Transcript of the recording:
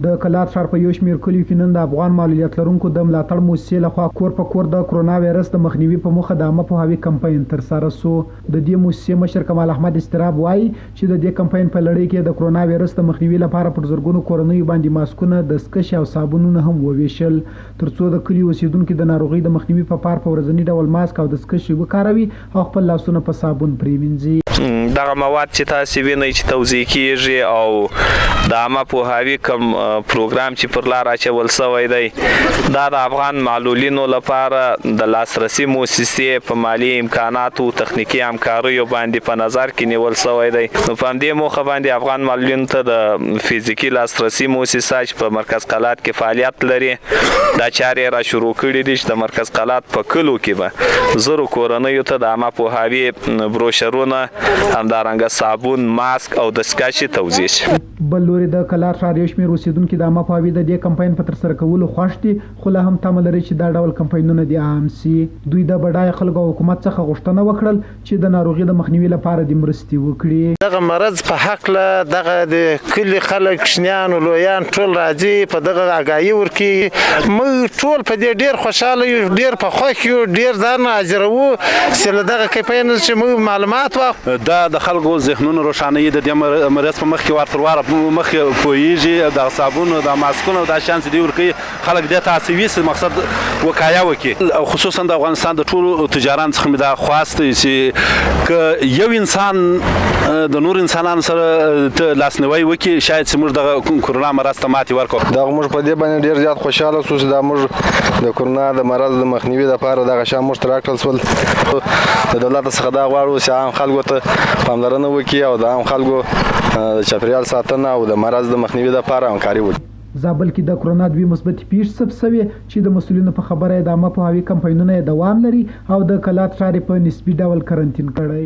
د کلات ښار په یو شمېر کلیو کې نن د افغان معلولیت لرونکو د ملاتړ موسسې لخوا کور په کور د کرونا وایرس د مخنیوي په موخه د عامه پوهاوي کمپاین ترسره سو. د دې موسسې مشر کمال احمد استراب وایي چې د دې کمپاین په لړۍ کې د کرونا وایرس د مخنیوي لپاره پر زرګونو کورنیو باندې ماسکونه، دستکشې او صابونونه هم وویشل، ترڅو د کلیو اوسیدونکو د ناروغۍ د مخنیوي په پار په ورځني ډول ماسک او دستکشې وکاروي او خپل لاسونه په صابون پریمنځي. دغه مواد چې تاسو وینئ چې توزیع کیږي او د عامه پوهاوي کوم پروګرام چې پر لار اچول شوی دی دا د افغان معلولینو لپاره د لاسرسي موسسې په مالي امکاناتو تخنیکي همکاریو باندې په نظر کې نیول شوی دی. نو په همدې موخه باندې افغان معلولینو ته د فزیکي لاسرسي موسسه چې په مرکز قلات کې فعالیت لري دا چارې را شروع کړي دي چې د مرکز قلات په کلو کې به زرو کورنیو ته د عامه پوهاوي بروشرونه همدارنګه صابون، ماسک او دستکشې توزیع شي. بل لوري د کلات ښار یو شمېر اوسیدونکي د عامه پوهاوي د دې کمپاین په ترسره کولو خوښ دي، خو لا هم تمه لري چې دا ډول کمپاینونه دې عام سي. دوی د بډایه خلکو او حکومت څخه غوښتنه وکړل چې د ناروغۍ د مخنیوي لپاره د مرستې وکړي. دغه مرض په هکله دغه د کلي خلک شنیان او لویان ټول راځي په دغه آګاهي ورکړي. موږ ټول په دې ډېر خوشحاله یو، ډېر په خوښ یو، ډېر ځان حاضروو چې له دغه کمپاین چې موږ معلومات واخلو. دا د خلکو ذهنونو روښانوي، د دې مرض په مخ کې ورتر واره مخکې پوهېږي، د صابونو د ماسکونو دا شیان چې دوی ورکوي خلک دې ته هڅوي چې مقصد وقایه وکړي. او خصوصا د افغانستان د ټولو تجارانو څخه مې دا خواست دی چې که یو انسان د نور انسانانو سره لاسنیوی وکړي شاید چې موږ دغه کرونا مرض ته ماتې ورکړو. دغه موږ په دې باندې ډېر زیات خوشحاله شو چې دا موږ د کرونا د مرض د مخنیوي لپاره دغه شیان موږ ته راکړل شول. د دولت څخه دا غواړو چې عام خلکو ته پاملرنه وکړي او د عام خلکو د چاپیریال ساتنه او د مرض د مخنیوي لپاره همکاري وکړي. زابل کې د کرونا 2 مثبتې پیښې ثبت شوې چې د مسؤلینو په خبره د عامه پوهاوي کمپاینونه دوام لري او د کلات ښار په نسبي ډول کرنټین کړی.